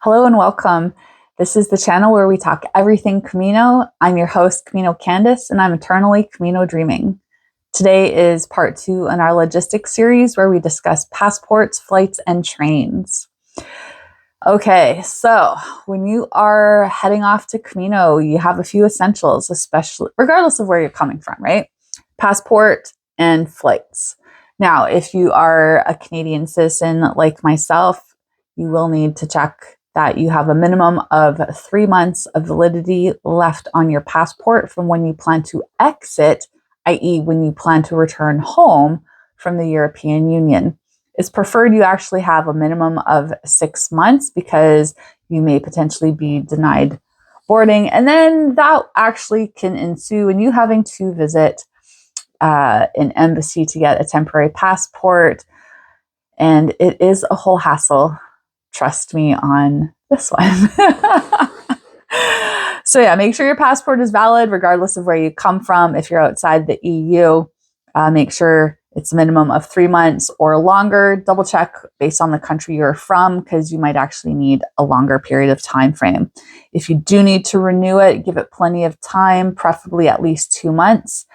Hello and welcome. This is the channel where we talk everything Camino. I'm your host, Camino Candace, and I'm eternally Camino dreaming. Today is part 2 in our logistics series where we discuss passports, flights, and trains. Okay, so when you are heading off to Camino, you have a few essentials, especially regardless of where you're coming from, right? Passport and flights. Now, if you are a Canadian citizen like myself, you will need to check that you have a minimum of 3 months of validity left on your passport from when you plan to exit, i.e. when you plan to return home from the European Union. It's preferred you actually have a minimum of 6 months because you may potentially be denied boarding, and then that actually can ensue in you having to visit an embassy to get a temporary passport, and it is a whole hassle. Trust me on this one. So yeah, make sure your passport is valid regardless of where you come from. If you're outside the EU, make sure it's a minimum of 3 months or longer. Double check based on the country you're from because you might actually need a longer period of time frame. If you do need to renew it, give it plenty of time, preferably at least 2 months.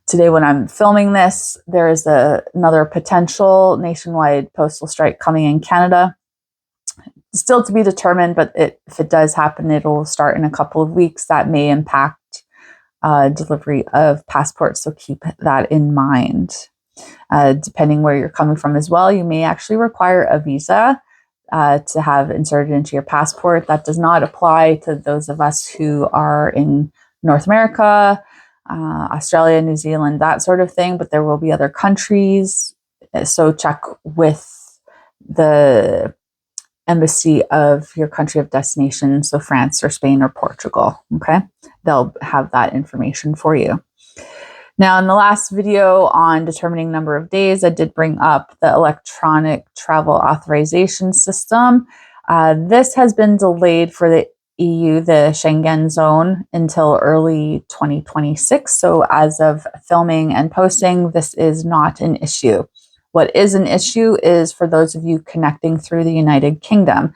Today when I'm filming this, there is another potential nationwide postal strike coming in Canada. Still to be determined, but if it does happen, it will start in a couple of weeks. That may impact delivery of passports, so keep that in mind. Depending where you're coming from as well, you may actually require a visa to have inserted into your passport. That does not apply to those of us who are in North America, Australia, New Zealand, that sort of thing, but there will be other countries. So check with the embassy of your country of destination, so France or Spain or Portugal, okay? They'll have that information for you. Now, in the last video on determining number of days, I did bring up the electronic travel authorization system. This has been delayed for the EU, the Schengen zone, until early 2026. So as of filming and posting, this is not an issue. What is an issue is for those of you connecting through the United Kingdom.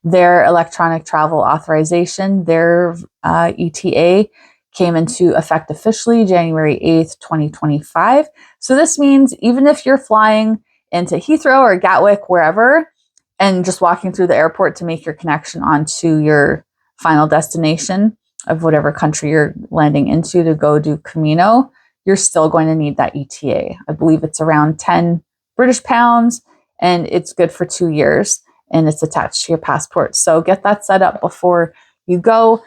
Their electronic travel authorization, their ETA, came into effect officially January 8th, 2025. So this means even if you're flying into Heathrow or Gatwick, wherever, and just walking through the airport to make your connection onto your final destination of whatever country you're landing into to go do Camino, you're still going to need that ETA. I believe it's around 10 British pounds, and it's good for 2 years, and it's attached to your passport. So get that set up before you go,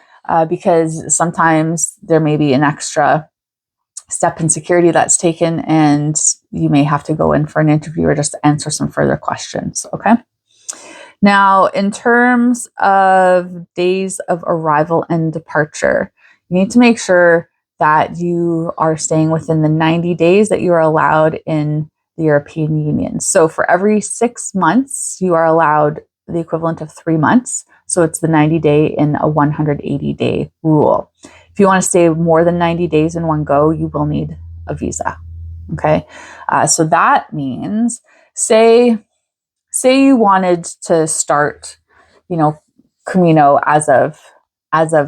because sometimes there may be an extra step in security that's taken, and you may have to go in for an interview or just answer some further questions, okay? Now, in terms of days of arrival and departure, you need to make sure that you are staying within the 90 days that you are allowed in the European Union. So for every 6 months, you are allowed the equivalent of 3 months. So it's the 90-day in a 180-day rule. If you want to stay more than 90 days in one go, you will need a visa. Okay, so that means, say you wanted to start, Camino as of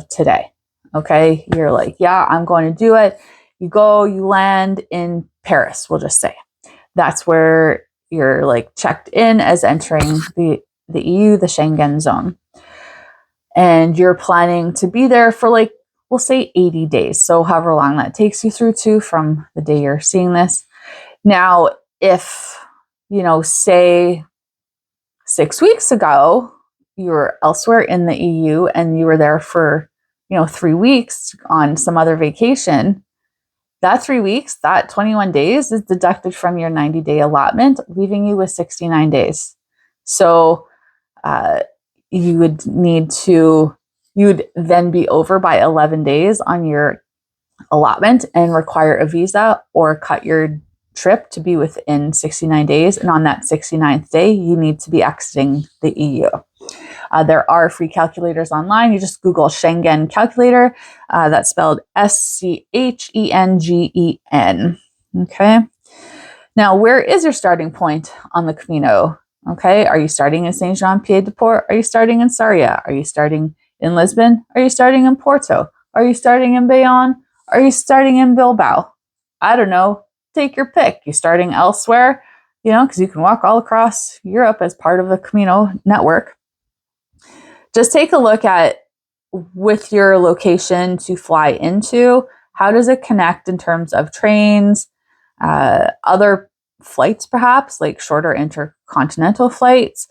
today. Okay, you're like, yeah, I'm going to do it. You go, you land in Paris, we'll just say. That's where you're like checked in as entering the EU, the Schengen zone. And you're planning to be there for we'll say 80 days. So however long that takes you through to from the day you're seeing this. Now, if, say 6 weeks ago, you were elsewhere in the EU and you were there for, 3 weeks on some other vacation, that 3 weeks, that 21 days is deducted from your 90-day allotment, leaving you with 69 days. So you would then be over by 11 days on your allotment and require a visa or cut your trip to be within 69 days. And on that 69th day, you need to be exiting the EU. There are free calculators online. You just Google Schengen calculator. That's spelled SCHENGEN. Okay. Now, where is your starting point on the Camino? Okay, are you starting in Saint Jean Pied de Port? Are you starting in Sarria? Are you starting in Lisbon? Are you starting in Porto? Are you starting in Bayonne? Are you starting in Bilbao? I don't know. Take your pick. You starting elsewhere, because you can walk all across Europe as part of the Camino network. Just take a look at, with your location to fly into, how does it connect in terms of trains, other flights, perhaps like shorter intercontinental flights,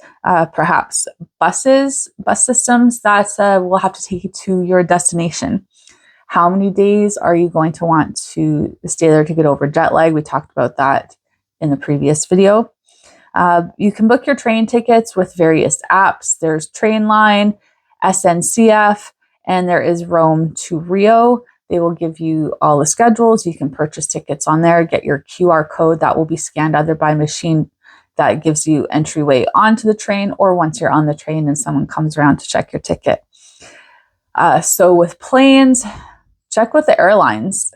perhaps bus systems that will have to take you to your destination. How many days are you going to want to stay there to get over jet lag? We talked about that in the previous video. You can book your train tickets with various apps. There's Trainline, SNCF, and there is Rome to Rio. They will give you all the schedules. You can purchase tickets on there, get your QR code that will be scanned either by machine that gives you entryway onto the train, or once you're on the train and someone comes around to check your ticket. So with planes, check with the airlines.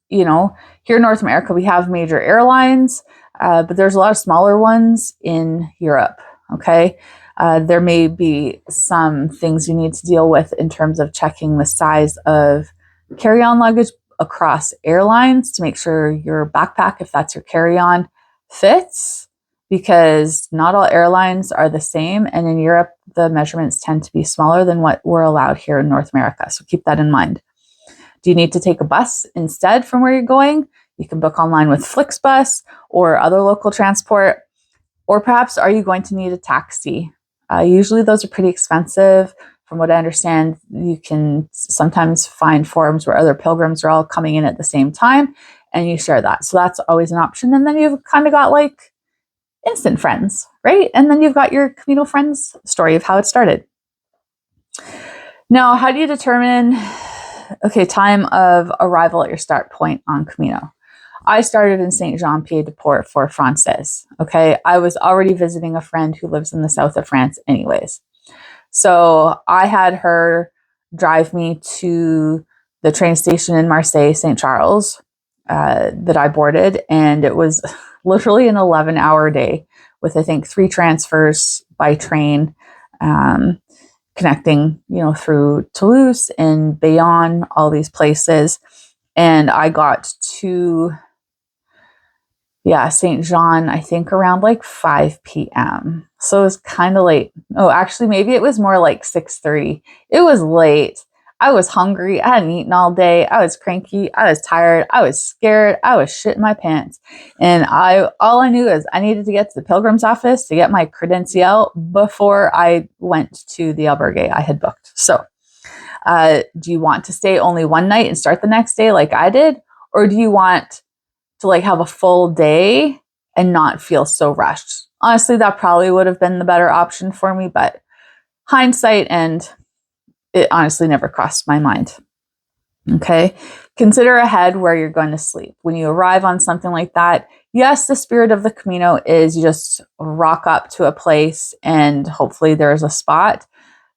Here in North America, we have major airlines, but there's a lot of smaller ones in Europe, okay? There may be some things you need to deal with in terms of checking the size of carry-on luggage across airlines to make sure your backpack, if that's your carry-on, fits, because not all airlines are the same. And in Europe, the measurements tend to be smaller than what we're allowed here in North America. So keep that in mind. Do you need to take a bus instead from where you're going? You can book online with Flixbus or other local transport. Or perhaps, are you going to need a taxi? Usually those are pretty expensive. From what I understand, you can sometimes find forums where other pilgrims are all coming in at the same time and you share that. So that's always an option. And then you've kind of got like instant friends, right? And then you've got your Camino friends story of how it started. Now, how do you determine, time of arrival at your start point on Camino? I started in Saint Jean Pied de Port for Francés. Okay, I was already visiting a friend who lives in the south of France anyways. So I had her drive me to the train station in Marseille, St. Charles, that I boarded. And it was literally an 11-hour day with, I think, 3 transfers by train, connecting, through Toulouse and Bayonne, all these places. And I got to St. Jean, I think around like 5 p.m. So it was kind of late. Oh, actually, maybe it was more like 6:30. It was late. I was hungry. I hadn't eaten all day. I was cranky. I was tired. I was scared. I was shitting my pants. And all I knew is I needed to get to the pilgrim's office to get my credenzial before I went to the albergue I had booked. So do you want to stay only one night and start the next day like I did? Or do you want to have a full day and not feel so rushed? Honestly, that probably would have been the better option for me, but hindsight, and it honestly never crossed my mind. Okay. Consider ahead where you're going to sleep. When you arrive on something like that, yes, the spirit of the Camino is you just rock up to a place and hopefully there's a spot.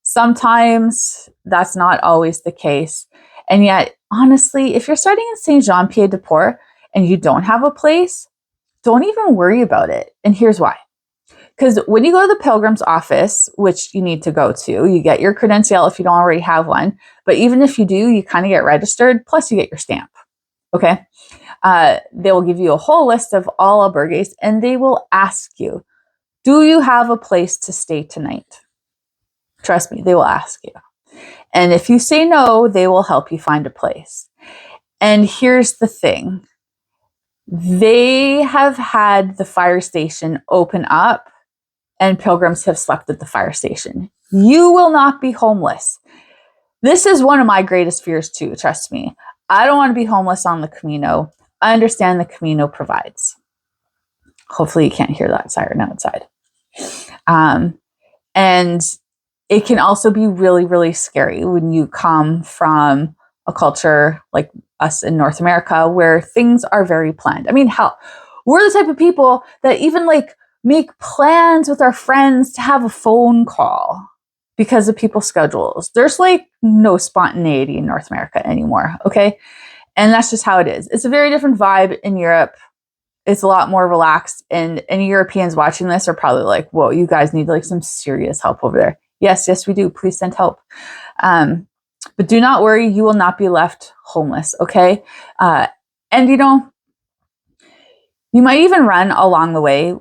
Sometimes that's not always the case. And yet, honestly, if you're starting in Saint Jean Pied de Port and you don't have a place, don't even worry about it. And here's why. Because when you go to the pilgrim's office, which you need to go to, you get your credenzial if you don't already have one. But even if you do, you kind of get registered, plus you get your stamp. Okay. They will give you a whole list of all albergues and they will ask you, do you have a place to stay tonight? Trust me, they will ask you. And if you say no, they will help you find a place. And here's the thing. They have had the fire station open up and pilgrims have slept at the fire station. You will not be homeless. This is one of my greatest fears too, trust me. I don't want to be homeless on the Camino. I understand the Camino provides. Hopefully you can't hear that siren outside. And it can also be really, really scary when you come from a culture like us in North America where things are very planned. I mean, hell, we're the type of people that even make plans with our friends to have a phone call because of people's schedules. There's no spontaneity in North America anymore, okay? And that's just how it is. It's a very different vibe in Europe. It's a lot more relaxed, and any Europeans watching this are probably like, whoa, you guys need like some serious help over there. Yes, we do. Please send help. But do not worry, you will not be left homeless, okay? And you might even run along the way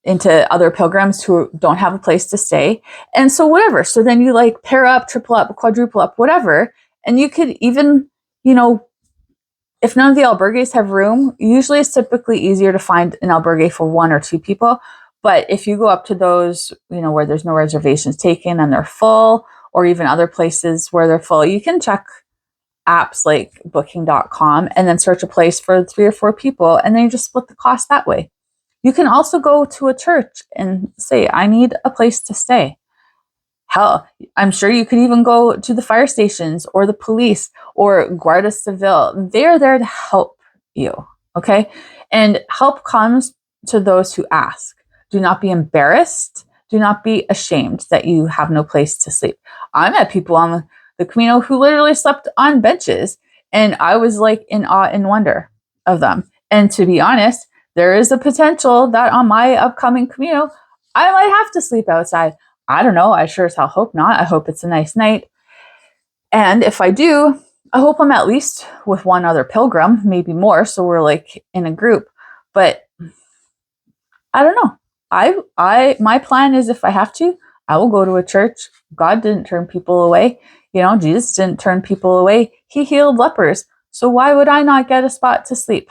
into other pilgrims who don't have a place to stay. And so whatever. So then you like pair up, triple up, quadruple up, whatever. And you could even, if none of the albergues have room, usually it's typically easier to find an albergue for 1 or 2 people. But if you go up to those, where there's no reservations taken and they're full, or even other places where they're full, you can check apps like booking.com and then search a place for 3 or 4 people, and then you just split the cost that way. You can also go to a church and say, I need a place to stay. Hell, I'm sure you could even go to the fire stations or the police or Guardia Civil. They're there to help you, okay? And help comes to those who ask. Do not be embarrassed. Do not be ashamed that you have no place to sleep. I met people on the Camino who literally slept on benches, and I was like in awe and wonder of them. And to be honest, there is a potential that on my upcoming Camino, I might have to sleep outside. I don't know. I sure as hell hope not. I hope it's a nice night. And if I do, I hope I'm at least with one other pilgrim, maybe more. So we're like in a group. But I don't know. My plan is, if I have to, I will go to a church. God didn't turn people away. Jesus didn't turn people away. He healed lepers. So why would I not get a spot to sleep?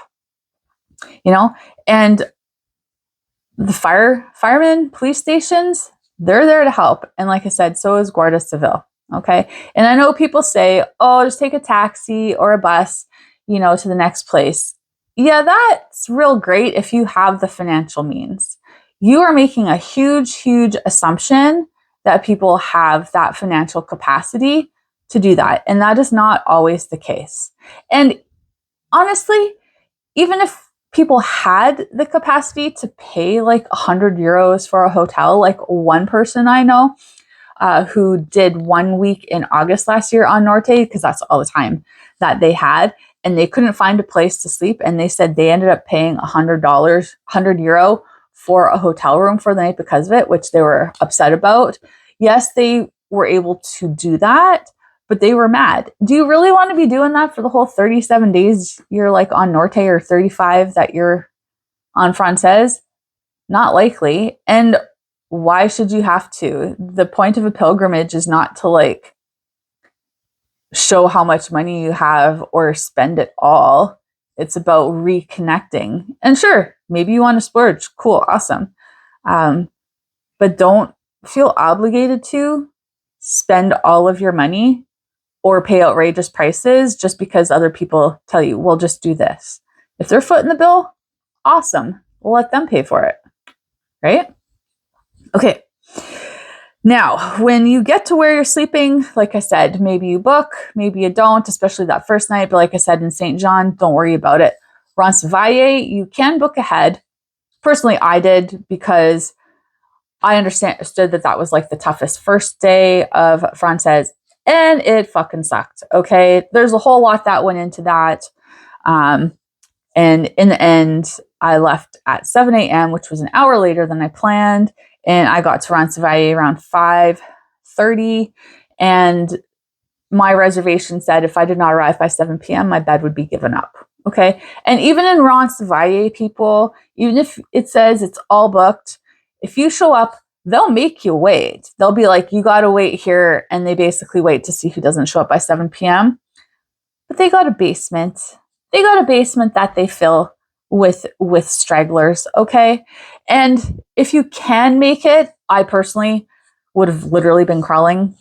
And the firemen, police stations, they're there to help. And like I said, so is Guardia Civil. Okay. And I know people say, oh, just take a taxi or a bus, to the next place. Yeah, that's real great if you have the financial means. You are making a huge, huge assumption that people have that financial capacity to do that. And that is not always the case. And honestly, even if people had the capacity to pay like 100 euros for a hotel, like one person I know who did 1 week in August last year on Norte, because that's all the time that they had, and they couldn't find a place to sleep. And they said they ended up paying $100, 100 euro for a hotel room for the night because of it, which they were upset about. Yes, they were able to do that, but they were mad. Do you really want to be doing that for the whole 37 days you're like on Norte, or 35 that you're on Francés? Not likely. And why should you have to? The point of a pilgrimage is not to like show how much money you have or spend it all. It's about reconnecting. And sure, maybe you want to splurge. Cool, awesome. But don't feel obligated to spend all of your money or pay outrageous prices just because other people tell you, well, just do this. If they're footing the bill, awesome. We'll let them pay for it, right? Okay. Now, when you get to where you're sleeping, like I said, maybe you book, maybe you don't, especially that first night. But like I said, in St. John, don't worry about it. Roncesvalles, you can book ahead. Personally, I did, because I understood that was like the toughest first day of Francés, and it fucking sucked. Okay. There's a whole lot that went into that. And in the end, I left at 7 a.m., which was an hour later than I planned. And I got to Roncesvalles around 5:30. And my reservation said if I did not arrive by 7 p.m., my bed would be given up. Okay. And even in Roncesvalles, people, even if it says it's all booked, if you show up, they'll make you wait. They'll be like, you got to wait here. And they basically wait to see who doesn't show up by 7 p.m. But they got a basement. They got a basement that they fill with stragglers. Okay. And if you can make it, I personally would have literally been crawling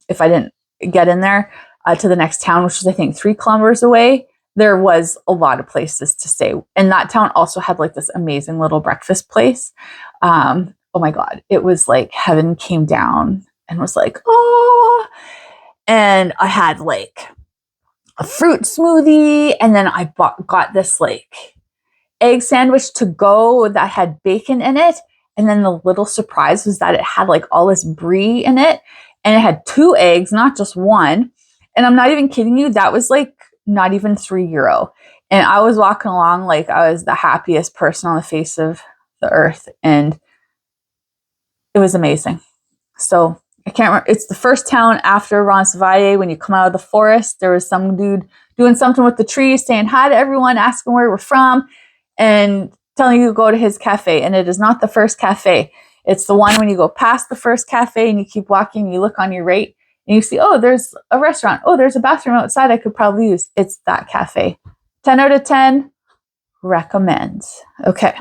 if I didn't get in there to the next town, which was, I think, 3 kilometers away. There was a lot of places to stay. And that town also had like this amazing little breakfast place. Oh my God. It was like heaven came down and was like, oh. And I had like a fruit smoothie. And then I got this like egg sandwich to go that had bacon in it. And then the little surprise was that it had like all this brie in it. And it had 2 eggs, not just one. And I'm not even kidding you. That was like not even €3. And I was walking along like I was the happiest person on the face of the earth. And it was amazing. So I can't remember. It's the first town after Roncesvalles. When you come out of the forest, there was some dude doing something with the trees, saying hi to everyone, asking where we're from, and telling you to go to his cafe. And it is not the first cafe. It's the one when you go past the first cafe and you keep walking, you look on your right and you see, oh, there's a restaurant. Oh, there's a bathroom outside I could probably use. It's that cafe. 10 out of 10, recommend. Okay.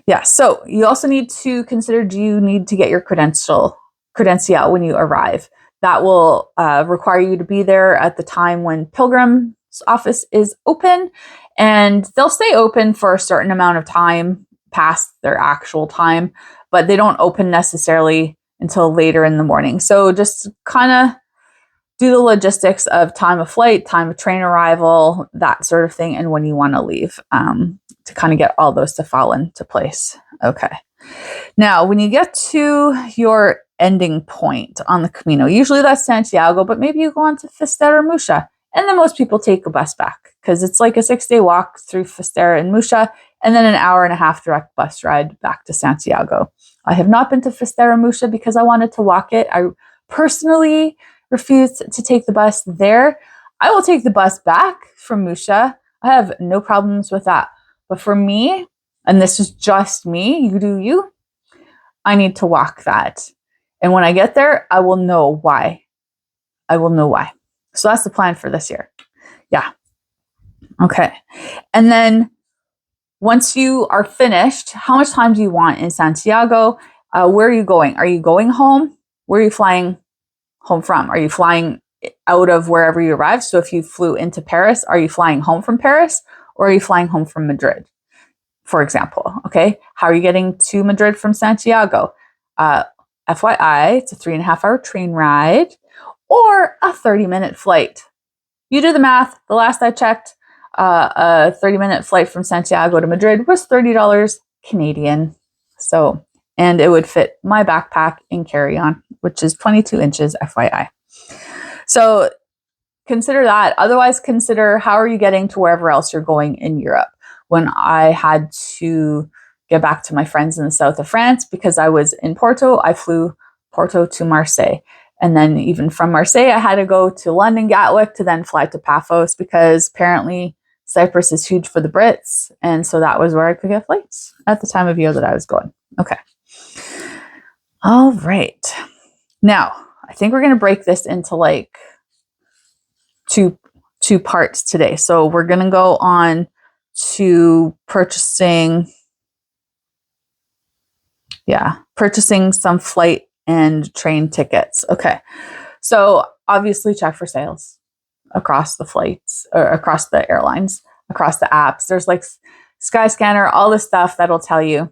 Yeah, so you also need to consider, do you need to get your credential when you arrive? That will require you to be there at the time when Pilgrim's office is open, and they'll stay open for a certain amount of time past their actual time, but they don't open necessarily until later in the morning. So just kind of do the logistics of time of flight, time of train arrival, that sort of thing, and when you want to leave, to kind of get all those to fall into place. Okay. Now, when you get to your ending point on the Camino, usually that's Santiago, but maybe you go on to Finisterre and Musha, and then most people take a bus back because it's like a 6-day walk through Finisterre and Musha, and then an hour and a half direct bus ride back to Santiago. I have not been to Finisterre and Musha because I wanted to walk it. I personally refused to take the bus there. I will take the bus back from Musha. I have no problems with that. But for me, and this is just me, you do you, I need to walk that. And when I get there, I will know why. So that's the plan for this year. Yeah. Okay. And then once you are finished, how much time do you want in Santiago? Where are you going? Are you going home? Where are you flying home from? Are you flying out of wherever you arrived? So if you flew into Paris, are you flying home from Paris, or are you flying home from Madrid, for example? Okay. How are you getting to Madrid from Santiago? FYI, it's a 3.5-hour train ride or a 30-minute flight. You do the math. The last I checked, a 30-minute flight from Santiago to Madrid was $30 Canadian. So, and it would fit my backpack in carry-on, which is 22 inches, FYI. So consider that. Otherwise, consider how are you getting to wherever else you're going in Europe. When I had to get back to my friends in the south of France because I was in Porto, I flew Porto to Marseille. And then even from Marseille, I had to go to London Gatwick to then fly to Paphos because apparently Cyprus is huge for the Brits. And so that was where I could get flights at the time of year that I was going. Okay. All right. Now, I think we're going to break this into like two parts today. So we're going to go on to purchasing some flight and train tickets. Okay. So obviously check for sales across the flights or across the airlines, across the apps. There's like Skyscanner, all this stuff that'll tell you.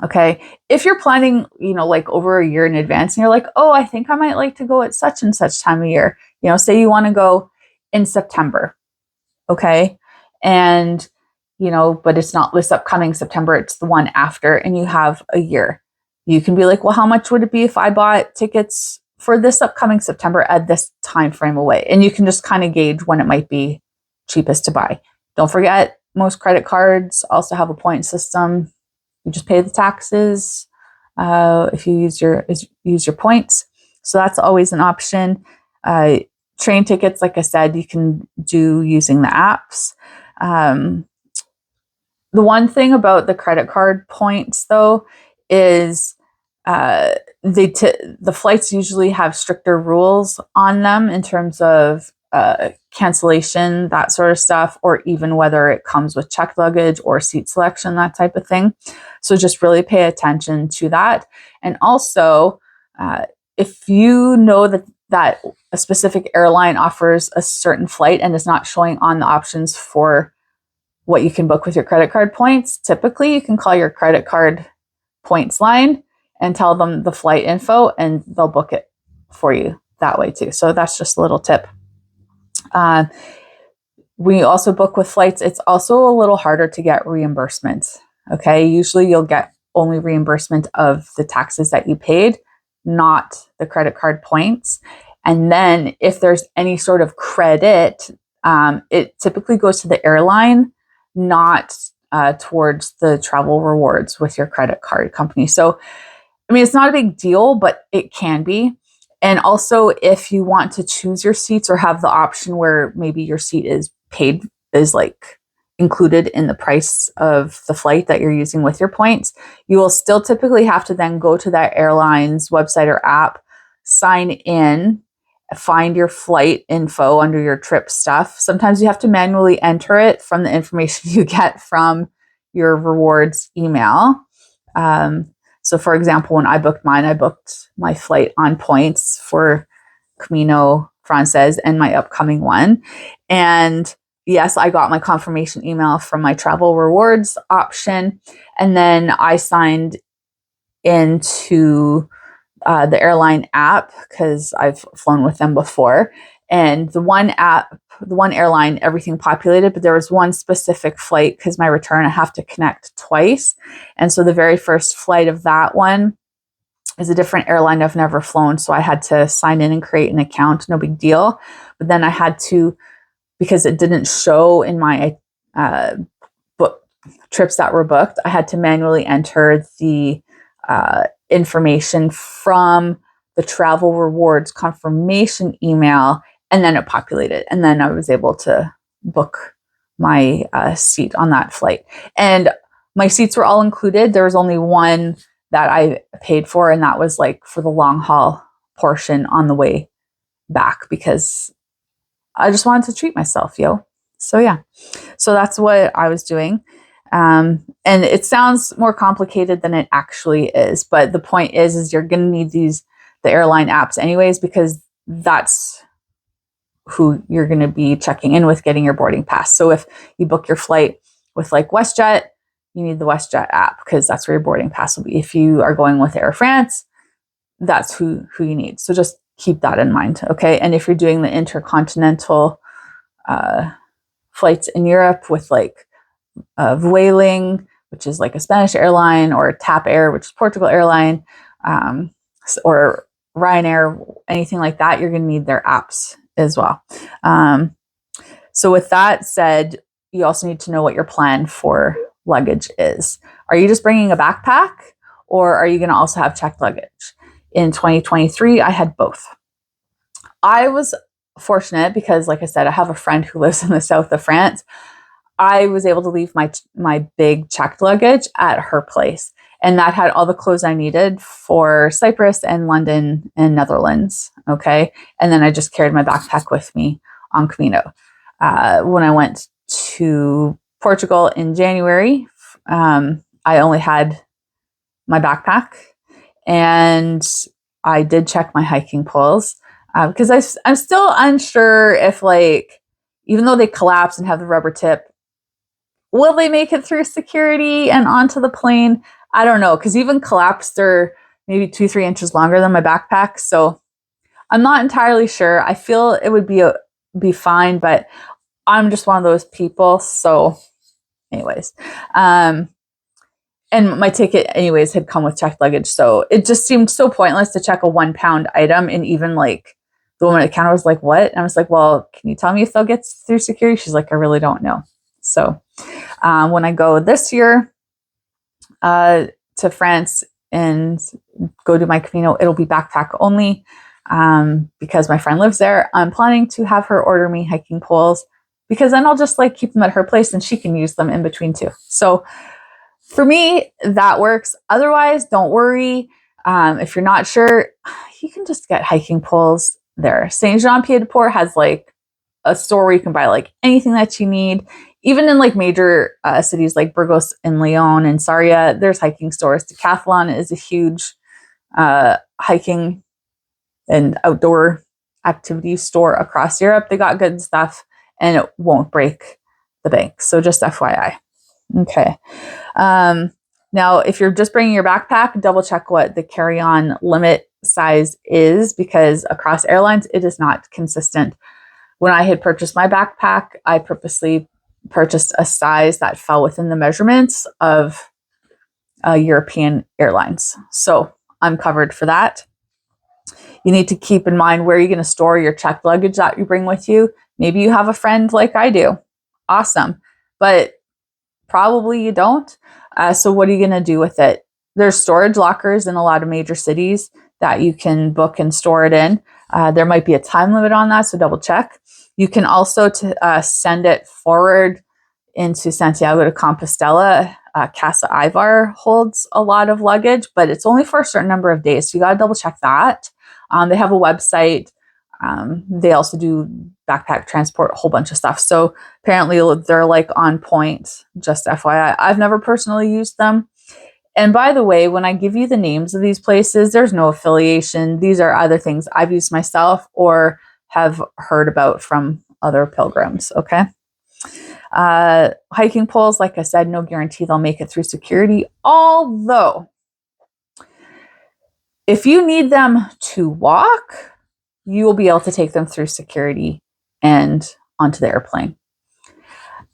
Okay. If you're planning, like over a year in advance and you're like, oh, I think I might like to go at such and such time of year, say you want to go in September. Okay. And, but it's not this upcoming September, it's the one after, and you have a year. You can be like, well, how much would it be if I bought tickets for this upcoming September at this time frame away? And you can just kind of gauge when it might be cheapest to buy. Don't forget, most credit cards also have a point system. You just pay the taxes if you use your points. So that's always an option. Train tickets, like I said, you can do using the apps. The one thing about the credit card points, though, is the flights usually have stricter rules on them in terms of cancellation, that sort of stuff, or even whether it comes with checked luggage or seat selection, that type of thing. So just really pay attention to that. And also, if you know that a specific airline offers a certain flight and is not showing on the options for what you can book with your credit card points, typically you can call your credit card points line and tell them the flight info and they'll book it for you that way too. So that's just a little tip. We also book with flights. It's also a little harder to get reimbursements. Okay. Usually you'll get only reimbursement of the taxes that you paid, not the credit card points. And then if there's any sort of credit it typically goes to the airline, not towards the travel rewards with your credit card company. So, I mean, it's not a big deal, but it can be. And also, if you want to choose your seats or have the option where maybe your seat is paid, is like included in the price of the flight that you're using with your points, you will still typically have to then go to that airline's website or app, sign in, find your flight info under your trip stuff. Sometimes you have to manually enter it from the information you get from your rewards email. So for example, when I booked mine, I booked my flight on points for Camino, Francés, and my upcoming one. And yes, I got my confirmation email from my travel rewards option. And then I signed into the airline app because I've flown with them before. And the one airline, everything populated, but there was one specific flight because my return, I have to connect twice. And so the very first flight of that one is a different airline I've never flown. So I had to sign in and create an account, no big deal. But then I had to, because it didn't show in my book trips that were booked, I had to manually enter the information from the travel rewards confirmation email, and then it populated, and then I was able to book my seat on that flight. And my seats were all included. There was only one that I paid for, and that was like for the long haul portion on the way back because I just wanted to treat myself, yo. So yeah, so that's what I was doing. And it sounds more complicated than it actually is, but the point is you're going to need the airline apps anyways, because that's who you're going to be checking in with, getting your boarding pass. So if you book your flight with like WestJet, you need the WestJet app because that's where your boarding pass will be. If you are going with Air France, that's who you need. So just keep that in mind. Okay. And if you're doing the intercontinental flights in Europe with like Vueling, which is like a Spanish airline, or TAP Air, which is Portugal airline, or Ryanair, anything like that, you're going to need their apps as well. So with that said, you also need to know what your plan for luggage is. Are you just bringing a backpack, or are you going to also have checked luggage? In 2023, I had both. I was fortunate because, like I said, I have a friend who lives in the south of France. I was able to leave my big checked luggage at her place. And that had all the clothes I needed for Cyprus and London and Netherlands. Okay. And then I just carried my backpack with me on Camino. When I went to Portugal in January, I only had my backpack, and I did check my hiking poles because I'm still unsure if, like, even though they collapse and have the rubber tip, will they make it through security and onto the plane? I don't know, because even collapsed, they're maybe 2-3 inches longer than my backpack. So I'm not entirely sure. I feel it would be fine, but I'm just one of those people. So anyways, and my ticket anyways had come with checked luggage. So it just seemed so pointless to check a 1 pound item. And even like the woman at the counter was like, what? And I was like, well, can you tell me if they'll get through security? She's like, I really don't know. So when I go this year to France and go to my Camino, it'll be backpack only because my friend lives there. I'm planning to have her order me hiking poles because then I'll just like keep them at her place and she can use them in between too. So for me, that works. Otherwise, don't worry. If you're not sure, you can just get hiking poles there. Saint Jean Pied de Port has like a store where you can buy like anything that you need. Even in like major cities like Burgos and Lyon and Sarria, there's hiking stores. Decathlon is a huge hiking and outdoor activity store across Europe. They got good stuff and it won't break the bank. So just FYI. Okay. Now, if you're just bringing your backpack, double check what the carry-on limit size is because across airlines, it is not consistent. When I had purchased my backpack, I purposely purchased a size that fell within the measurements of European airlines. So I'm covered for that. You need to keep in mind where you're going to store your checked luggage that you bring with you. Maybe you have a friend like I do. Awesome. But probably you don't. So what are you going to do with it? There's storage lockers in a lot of major cities that you can book and store it in. There might be a time limit on that, so double check. You can also send it forward into Santiago de Compostela. Casa Ivar holds a lot of luggage, but it's only for a certain number of days. So you got to double check that. They have a website. They also do backpack transport, a whole bunch of stuff. So apparently they're like on point, just FYI. I've never personally used them. And by the way, when I give you the names of these places, there's no affiliation. These are other things I've used myself or have heard about from other pilgrims, okay? Hiking poles, like I said, no guarantee they'll make it through security. Although, if you need them to walk, you will be able to take them through security and onto the airplane.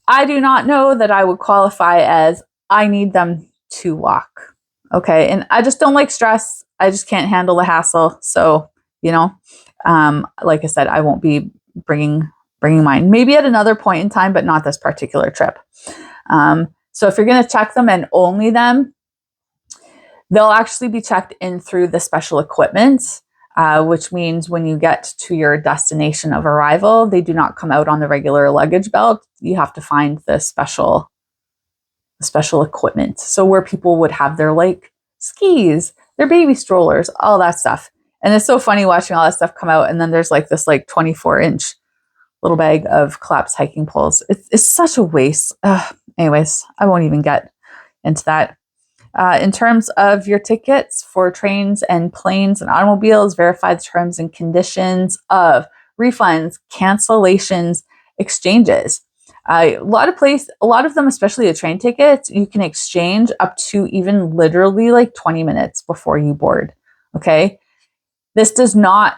I do not know that I would qualify as I need them to walk. Okay. And I just don't like stress. I just can't handle the hassle. So, like I said, I won't be bringing mine. Maybe at another point in time, but not this particular trip. So if you're going to check them and only them, they'll actually be checked in through the special equipment, which means when you get to your destination of arrival, they do not come out on the regular luggage belt. You have to find the special equipment. So where people would have their like skis, their baby strollers, all that stuff. And it's so funny watching all that stuff come out. And then there's like this like 24-inch little bag of collapsed hiking poles. It's such a waste. Anyways, I won't even get into that. In terms of your tickets for trains and planes and automobiles, verify the terms and conditions of refunds, cancellations, exchanges. A lot of them, especially the train tickets, you can exchange up to even literally like 20 minutes before you board. Okay. This does not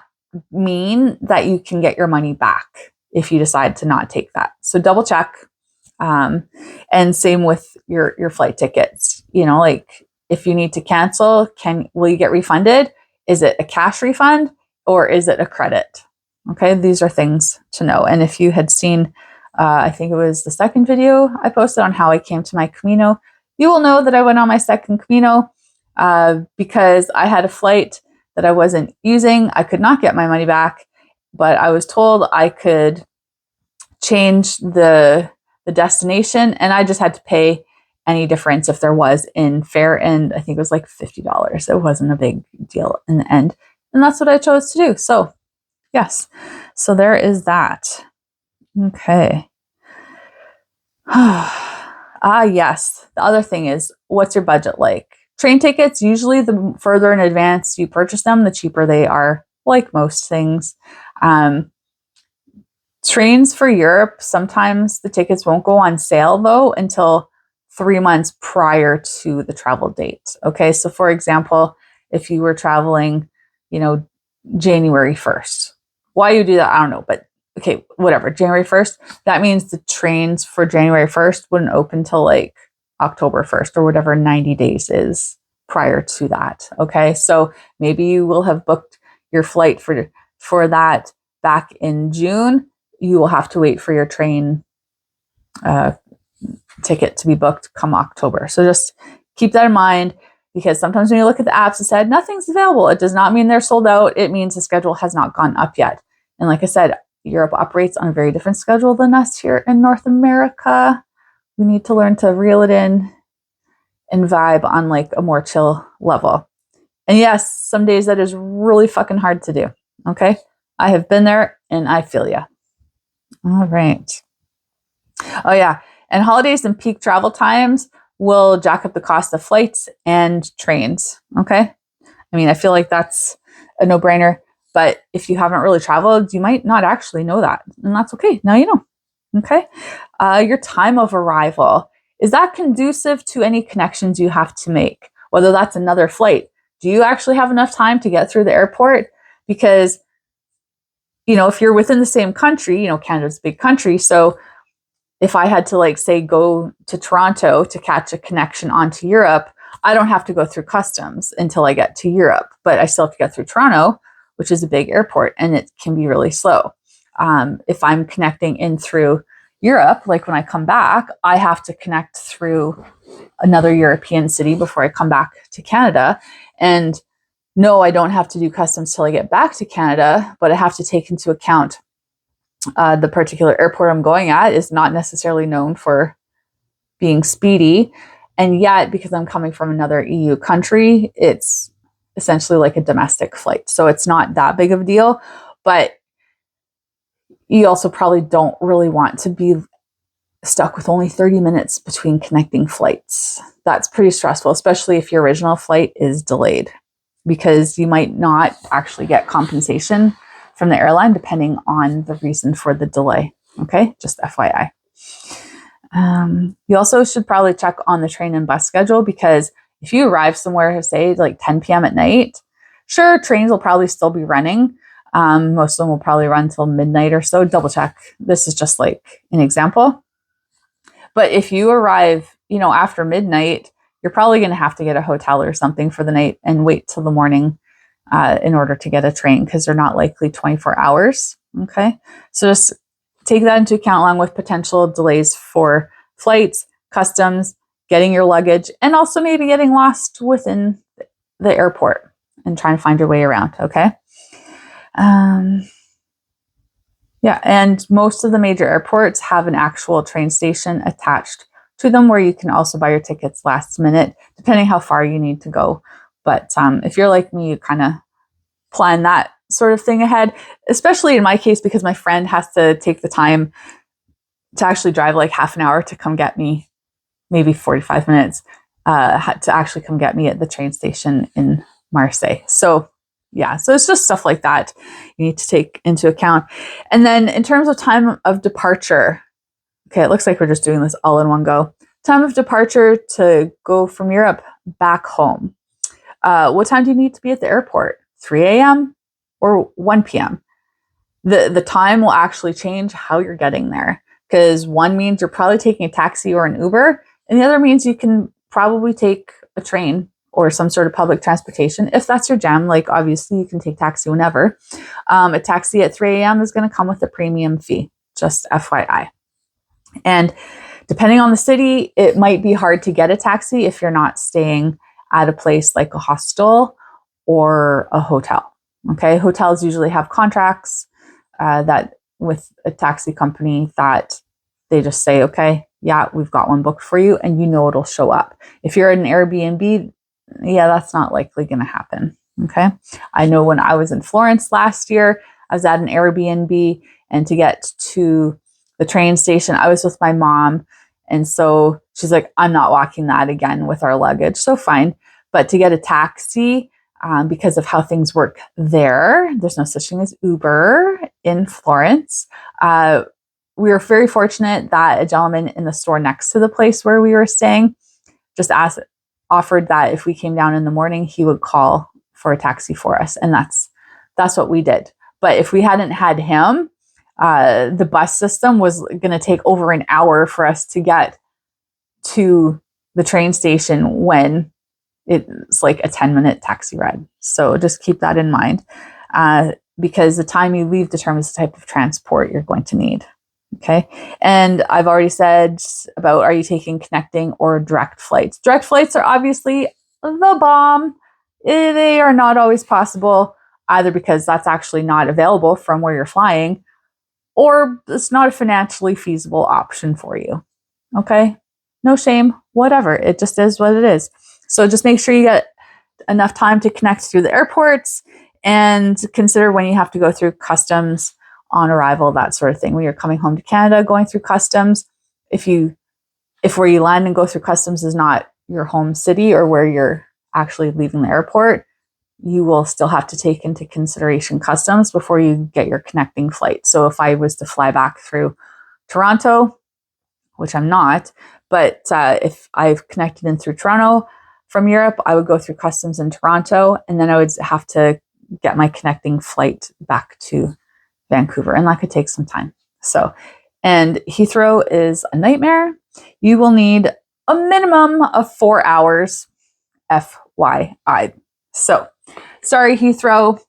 mean that you can get your money back if you decide to not take that. So double check. And same with your flight tickets. Like if you need to cancel, will you get refunded? Is it a cash refund or is it a credit? Okay. These are things to know. And if you had seen, I think it was the second video I posted on how I came to my Camino, you will know that I went on my second Camino, because I had a flight that I wasn't using. I could not get my money back, but I was told I could change the destination and I just had to pay any difference if there was in fare. And I think it was like $50. It wasn't a big deal in the end. And that's what I chose to do. So yes, so there is that. Okay. Yes. The other thing is, what's your budget like? Train tickets, usually the further in advance you purchase them, the cheaper they are, like most things. Trains for Europe, sometimes the tickets won't go on sale though until 3 months prior to the travel date. Okay. So for example, if you were traveling, January 1st, why you do that, I don't know, but okay, whatever, January 1st, that means the trains for January 1st wouldn't open till like October 1st or whatever 90 days is prior to that. Okay. So maybe you will have booked your flight for that back in June. You will have to wait for your train ticket to be booked come October. So just keep that in mind, because sometimes when you look at the apps, it said nothing's available. It does not mean they're sold out. It means the schedule has not gone up yet. And like I said, Europe operates on a very different schedule than us here in North America. We need to learn to reel it in and vibe on like a more chill level. And yes, some days that is really fucking hard to do. Okay. I have been there and I feel ya. All right. Oh yeah. And holidays and peak travel times will jack up the cost of flights and trains. Okay. I mean, I feel like that's a no-brainer, but if you haven't really traveled, you might not actually know that. And that's okay. Now you know. Okay. Your time of arrival. Is that conducive to any connections you have to make? Whether that's another flight. Do you actually have enough time to get through the airport? Because, if you're within the same country, Canada's a big country. So if I had to say go to Toronto to catch a connection onto Europe, I don't have to go through customs until I get to Europe, but I still have to get through Toronto, which is a big airport, and it can be really slow. If I'm connecting in through Europe, like when I come back, I have to connect through another European city before I come back to Canada. And no, I don't have to do customs till I get back to Canada, but I have to take into account the particular airport I'm going at is not necessarily known for being speedy. And yet, because I'm coming from another EU country, it's essentially like a domestic flight. So it's not that big of a deal. But you also probably don't really want to be stuck with only 30 minutes between connecting flights. That's pretty stressful, especially if your original flight is delayed, because you might not actually get compensation from the airline depending on the reason for the delay. Okay, just FYI. You also should probably check on the train and bus schedule, because if you arrive somewhere, say like 10 p.m. at night, sure, trains will probably still be running. Most of them will probably run till midnight or so. Double check. This is just like an example. But if you arrive, after midnight, you're probably going to have to get a hotel or something for the night and wait till the morning in order to get a train, because they're not likely 24 hours. Okay. So just take that into account, along with potential delays for flights, customs, getting your luggage, and also maybe getting lost within the airport and trying to find your way around. Okay. Yeah, and most of the major airports have an actual train station attached to them where you can also buy your tickets last minute, depending how far you need to go. But if you're like me, you kind of plan that sort of thing ahead, especially in my case, because my friend has to take the time to actually drive like half an hour to come get me, maybe 45 minutes, to actually come get me at the train station in Marseille. So yeah, so it's just stuff like that you need to take into account. And then in terms of time of departure, okay, it looks like we're just doing this all in one go. Time of departure to go from Europe back home. What time do you need to be at the airport? 3 a.m. or 1 p.m.? The time will actually change how you're getting there, because one means you're probably taking a taxi or an Uber, and the other means you can probably take a train or some sort of public transportation if that's your jam. Like obviously you can take taxi whenever. A taxi at 3 a.m. is going to come with a premium fee, just FYI. And depending on the city, it might be hard to get a taxi if you're not staying at a place like a hostel or a hotel. Okay, hotels usually have contracts that with a taxi company that they just say, okay, yeah, we've got one booked for you, and it'll show up. If you're at an Airbnb, yeah, that's not likely going to happen. Okay, I know when I was in Florence last year, I was at an Airbnb, and to get to the train station, I was with my mom, and so she's like, I'm not walking that again with our luggage, so fine. But to get a taxi, because of how things work there's no such thing as Uber in Florence. We were very fortunate that a gentleman in the store next to the place where we were staying just offered that if we came down in the morning, he would call for a taxi for us. And that's what we did. But if we hadn't had him, the bus system was going to take over an hour for us to get to the train station when it's like a 10-minute taxi ride. So just keep that in mind, because the time you leave determines the type of transport you're going to need. Okay. And I've already said about, are you taking connecting or direct flights? Direct flights are obviously the bomb. They are not always possible, either because that's actually not available from where you're flying, or it's not a financially feasible option for you. Okay. No shame, whatever. It just is what it is. So just make sure you get enough time to connect through the airports, and consider when you have to go through customs on arrival, that sort of thing. When you're coming home to Canada, going through customs, if where you land and go through customs is not your home city or where you're actually leaving the airport, you will still have to take into consideration customs before you get your connecting flight. So if I was to fly back through Toronto, which I'm not, but if I've connected in through Toronto from Europe, I would go through customs in Toronto, and then I would have to get my connecting flight back to Vancouver, and that could take some time. So, and Heathrow is a nightmare. You will need a minimum of 4 hours, FYI. So, sorry, Heathrow,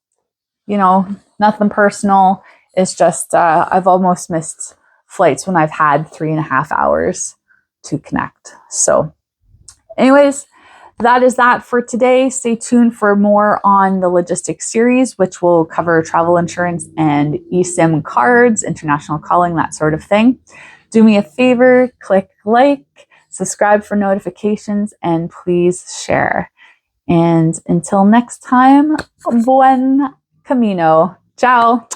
nothing personal. It's just, I've almost missed flights when I've had 3.5 hours to connect. So anyways, that is that for today. Stay tuned for more on the logistics series, which will cover travel insurance and eSIM cards, international calling, that sort of thing. Do me a favor, click like, subscribe for notifications, and please share. And until next time, Buen Camino. Ciao.